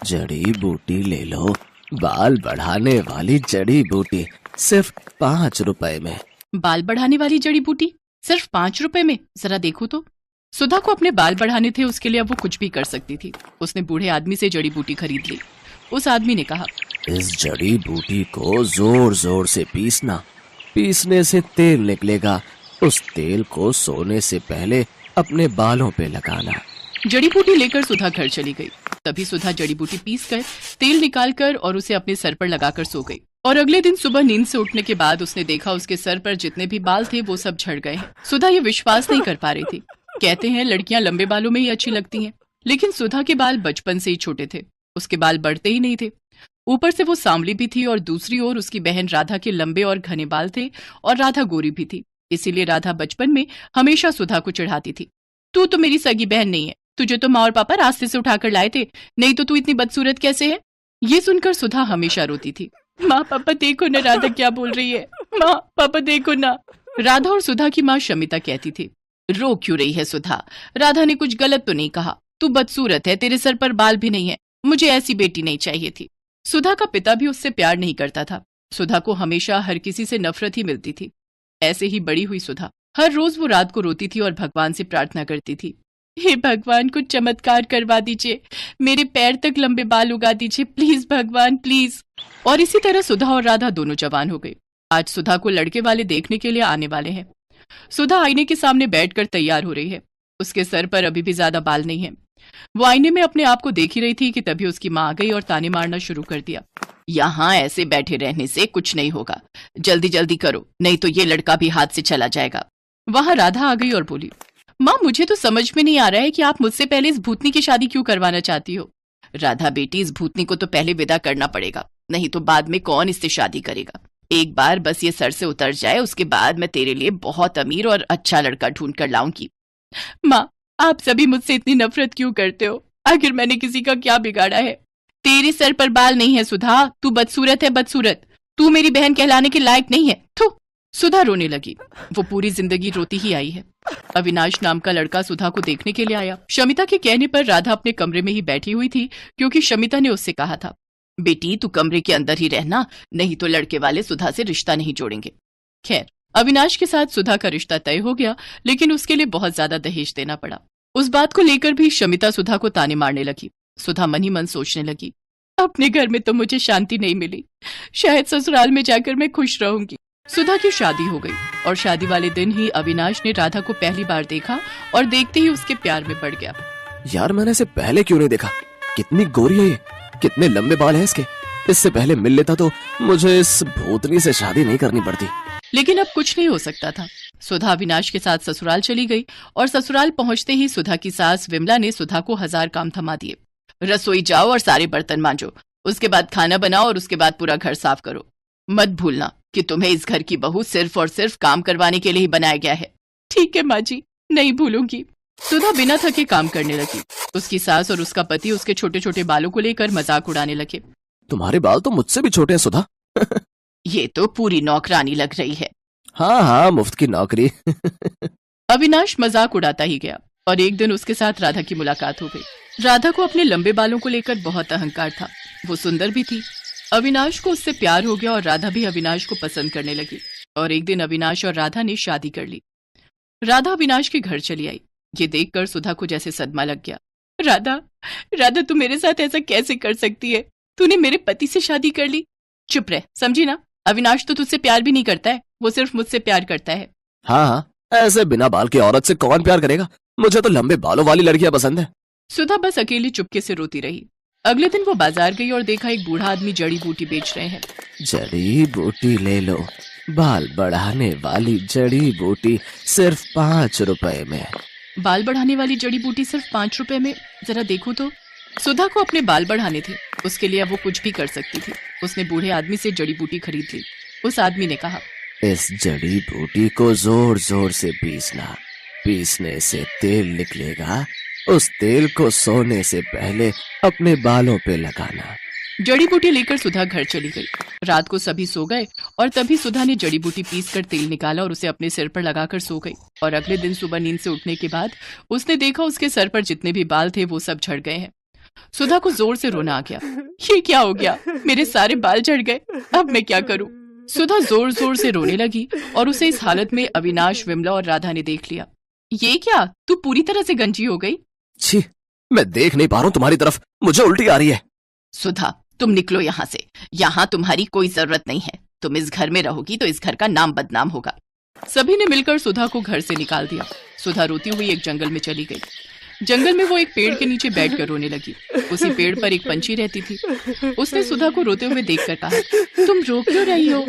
जड़ी बूटी ले लो, बाल बढ़ाने वाली जड़ी बूटी, सिर्फ 5 रुपए में। बाल बढ़ाने वाली जड़ी बूटी सिर्फ 5 रुपए में? जरा देखो तो। सुधा को अपने बाल बढ़ाने थे, उसके लिए अब वो कुछ भी कर सकती थी। उसने बूढ़े आदमी से जड़ी बूटी खरीद ली। उस आदमी ने कहा, इस जड़ी बूटी को जोर जोर से पीसना, पीसने से तेल निकलेगा। उस तेल को सोने से पहले अपने बालों पे लगाना। जड़ी बूटी लेकर सुधा घर चली गई। तभी सुधा जड़ी बूटी पीस कर तेल निकाल कर और उसे अपने सर पर लगाकर सो गई। और अगले दिन सुबह नींद से उठने के बाद उसने देखा उसके सर पर जितने भी बाल थे वो सब झड़ गए हैं। सुधा ये विश्वास नहीं कर पा रही थी। कहते हैं लड़कियां लंबे बालों में ही अच्छी लगती हैं, लेकिन सुधा के बाल बचपन से ही छोटे थे। उसके बाल बढ़ते ही नहीं थे। ऊपर से वो सांवली भी थी और दूसरी ओर उसकी बहन राधा के लंबे और घने बाल थे और राधा गोरी भी थी। इसीलिए राधा बचपन में हमेशा सुधा को चिढ़ाती थी, तू तो मेरी सगी बहन नहीं है, तुझे तो माँ और पापा रास्ते से उठाकर लाए थे, नहीं तो तू इतनी बदसूरत कैसे है। ये सुनकर सुधा हमेशा रोती थी। माँ पापा देखो ना राधा क्या बोल रही है, माँ पापा देखो ना। राधा और सुधा की माँ शमिता कहती थी, रो क्यों रही है सुधा, राधा ने कुछ गलत तो नहीं कहा, तू बदसूरत है, तेरे सर पर बाल भी नहीं है, मुझे ऐसी बेटी नहीं चाहिए थी। सुधा का पिता भी उससे प्यार नहीं करता था। सुधा को हमेशा हर किसी से नफरत ही मिलती थी। ऐसे ही बड़ी हुई सुधा। हर रोज वो रात को रोती थी और भगवान से प्रार्थना करती थी, हे भगवान कुछ चमत्कार करवा दीजिए, मेरे पैर तक लंबे बाल उगा दीजिए, प्लीज भगवान प्लीज। और इसी तरह सुधा और राधा दोनों जवान हो गई। आज सुधा को लड़के वाले देखने के लिए आने वाले हैं। सुधा आईने के सामने बैठकर तैयार हो रही है। उसके सर पर अभी भी ज्यादा बाल नहीं है। वो आईने में अपने आप को देख ही रही थी कि तभी उसकी माँ आ गई और ताने मारना शुरू कर दिया, यहाँ ऐसे बैठे रहने से कुछ नहीं होगा, जल्दी जल्दी करो, नहीं तो ये लड़का भी हाथ से चला जाएगा। वहां राधा आ गई और बोली, माँ मुझे तो समझ में नहीं आ रहा है कि आप मुझसे पहले इस भूतनी की शादी क्यों करवाना चाहती हो। राधा बेटी, इस भूतनी को तो पहले विदा करना पड़ेगा, नहीं तो बाद में कौन इससे शादी करेगा। एक बार बस ये सर से उतर जाए, उसके बाद मैं तेरे लिए बहुत अमीर और अच्छा लड़का ढूंढ कर लाऊंगी। माँ आप सभी मुझसे इतनी नफरत क्यों करते हो, आखिर मैंने किसी का क्या बिगाड़ा है। तेरे सर पर बाल नहीं है सुधा, तू बदसूरत है बदसूरत, तू मेरी बहन कहलाने के लायक नहीं है। थू। सुधा रोने लगी। वो पूरी जिंदगी रोती ही आई है। अविनाश नाम का लड़का सुधा को देखने के लिए आया। शमिता के कहने पर राधा अपने कमरे में ही बैठी हुई थी, क्योंकि शमिता ने उससे कहा था, बेटी तू कमरे के अंदर ही रहना, नहीं तो लड़के वाले सुधा से रिश्ता नहीं जोड़ेंगे। खैर अविनाश के साथ सुधा का रिश्ता तय हो गया, लेकिन उसके लिए बहुत ज्यादा दहेज देना पड़ा। उस बात को लेकर भी शमिता सुधा को ताने मारने लगी। सुधा मन ही मन सोचने लगी, अपने घर में तो मुझे शांति नहीं मिली, शायद ससुराल में जाकर मैं खुश रहूंगी। सुधा की शादी हो गई और शादी वाले दिन ही अविनाश ने राधा को पहली बार देखा और देखते ही उसके प्यार में पड़ गया। यार मैंने इसे पहले क्यों नहीं देखा, कितनी गोरी है ये, कितने लंबे बाल हैं इसके, इससे पहले मिल लेता तो मुझे इस भूतनी से शादी नहीं करनी पड़ती। लेकिन अब कुछ नहीं हो सकता था। सुधा अविनाश के साथ ससुराल चली गई और ससुराल पहुंचते ही सुधा की सास विमला ने सुधा को 1000 काम थमा दिए। रसोई जाओ और सारे बर्तन मांजो, उसके बाद खाना बनाओ और उसके बाद पूरा घर साफ करो। मत भूलना कि तुम्हें इस घर की बहू सिर्फ और सिर्फ काम करवाने के लिए ही बनाया गया है। ठीक है माँ जी, नहीं भूलूंगी। सुधा बिना थके काम करने लगी। उसकी सास और उसका पति उसके छोटे छोटे बालों को लेकर मजाक उड़ाने लगे। तुम्हारे बाल तो मुझसे भी छोटे हैं सुधा। ये तो पूरी नौकरानी लग रही है। हाँ हाँ, मुफ्त की नौकरी। अविनाश मजाक उड़ाता ही गया और एक दिन उसके साथ राधा की मुलाकात हो गई। राधा को अपने लंबे बालों को लेकर बहुत अहंकार था। वो सुंदर भी थी। अविनाश को उससे प्यार हो गया और राधा भी अविनाश को पसंद करने लगी। और एक दिन अविनाश और राधा ने शादी कर ली। राधा अविनाश के घर चली आई। ये देखकर सुधा को जैसे सदमा लग गया। राधा, राधा तू मेरे साथ ऐसा कैसे कर सकती है, तूने मेरे पति से शादी कर ली। चुप रह, समझी ना, अविनाश तो तुझसे प्यार भी नहीं करता है, वो सिर्फ मुझसे प्यार करता है। हाँ हाँ, ऐसे बिना बाल की औरत से कौन प्यार करेगा, मुझे तो लंबे बालों वाली लड़कियां पसंद है। सुधा बस अकेली चुपके से रोती रही। अगले दिन वो बाजार गई और देखा एक बूढ़ा आदमी जड़ी बूटी बेच रहे हैं। जड़ी बूटी ले लो, बाल बढ़ाने वाली जड़ी बूटी, सिर्फ 5 रुपए में। बाल बढ़ाने वाली जड़ी बूटी सिर्फ 5 रुपए में? जरा देखो तो। सुधा को अपने बाल बढ़ाने थे, उसके लिए अब वो कुछ भी कर सकती थी। उसने बूढ़े आदमी से जड़ी बूटी खरीद ली। उस आदमी ने कहा, इस जड़ी बूटी को जोर जोर से पीसना, पीसने से तेल निकलेगा, उस तेल को सोने से पहले अपने बालों पे लगाना। जड़ी बूटी लेकर सुधा घर चली गई। रात को सभी सो गए और तभी सुधा ने जड़ी बूटी पीसकर तेल निकाला और उसे अपने सिर पर लगाकर सो गई। और अगले दिन सुबह नींद से उठने के बाद उसने देखा उसके सर पर जितने भी बाल थे वो सब झड़ गए हैं। सुधा को जोर से रोना आ गया। ये क्या हो गया, मेरे सारे बाल झड़ गए, अब मैं क्या करूं? सुधा जोर जोर से रोने लगी और उसे इस हालत में अविनाश, विमला और राधा ने देख लिया। ये क्या, तू पूरी तरह से गंजी हो गई? छी, मैं देख नहीं पा रहा हूँ तुम्हारी तरफ, मुझे उल्टी आ रही है। सुधा, तुम निकलो यहाँ से, यहाँ तुम्हारी कोई जरूरत नहीं है। तुम इस घर में रहोगी तो इस घर का नाम बदनाम होगा। सभी ने मिलकर सुधा को घर से निकाल दिया। सुधा रोती हुई एक जंगल में चली गई। जंगल में वो एक पेड़ के नीचे बैठकर रोने लगी। उसी पेड़ पर एक पंछी रहती थी। उसने सुधा को रोते हुए देखकर कहा, तुम रो क्यों रही हो?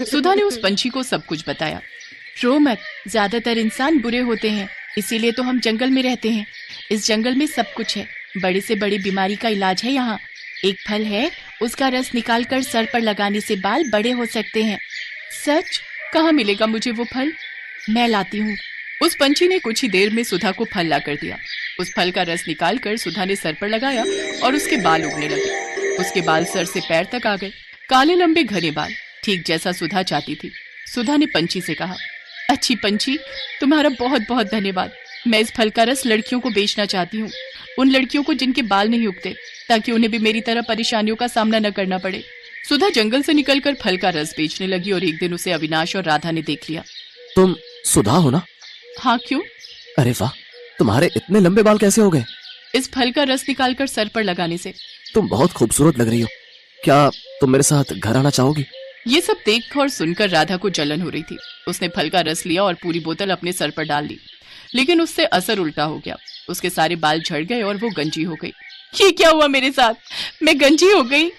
सुधा ने उस पंछी को सब कुछ बताया। रो मत, ज्यादातर इंसान बुरे होते हैं, इसीलिए तो हम जंगल में रहते हैं। इस जंगल में सब कुछ है, बड़े से बड़ी बीमारी का इलाज है यहाँ। एक फल है, उसका रस निकाल कर सर पर लगाने से बाल बड़े हो सकते हैं। सच? कहाँ मिलेगा मुझे वो फल? मैं लाती हूँ। उस पंछी ने कुछ ही देर में सुधा को फल ला कर दिया। उस फल का रस निकालकर सुधा ने सर पर लगाया और उसके बाल उगने लगे। उसके बाल सर से पैर तक आ गए, काले लंबे घने बाल, ठीक जैसा सुधा चाहती थी। सुधा ने पंछी से कहा, अच्छी पंछी, तुम्हारा बहुत बहुत धन्यवाद। मैं इस फल का रस लड़कियों को बेचना चाहती हूँ, उन लड़कियों को जिनके बाल नहीं उगते, ताकि उन्हें भी मेरी तरह परेशानियों का सामना न करना पड़े। सुधा जंगल से निकलकर फल का रस बेचने लगी और एक दिन उसे अविनाश और राधा ने देख लिया। तुम सुधा हो ना? हाँ, क्यों? अरे वाह, तुम्हारे इतने लंबे बाल कैसे हो गए? इस फल का रस निकालकर सर पर लगाने से। तुम बहुत खूबसूरत लग रही हो। क्या तुम मेरे साथ घर आना चाहोगी? ये सब देख और सुनकर राधा को जलन हो रही थी। उसने फल का रस लिया और पूरी बोतल अपने सर पर डाल ली, लेकिन उससे असर उल्टा हो गया। उसके सारे बाल झड़ गए और वो गंजी हो गई। ये क्या हुआ मेरे साथ? मैं गंजी हो गई।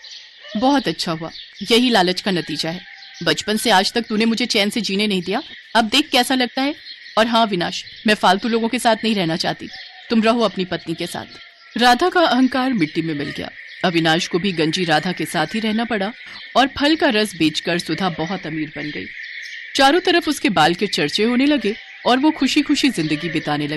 बहुत अच्छा हुआ, यही लालच का नतीजा है। बचपन से आज तक तूने मुझे चैन से जीने नहीं दिया, अब देख कैसा लगता है। और हाँ विनाश, मैं फालतू लोगों के साथ नहीं रहना चाहती, तुम रहो अपनी पत्नी के साथ। राधा का अहंकार मिट्टी में मिल गया। अविनाश को भी गंजी राधा के साथ ही रहना पड़ा और फल का रस बेचकर सुधा बहुत अमीर बन गई। चारों तरफ उसके बाल के चर्चे होने लगे और वो खुशी खुशी जिंदगी बिताने लगी।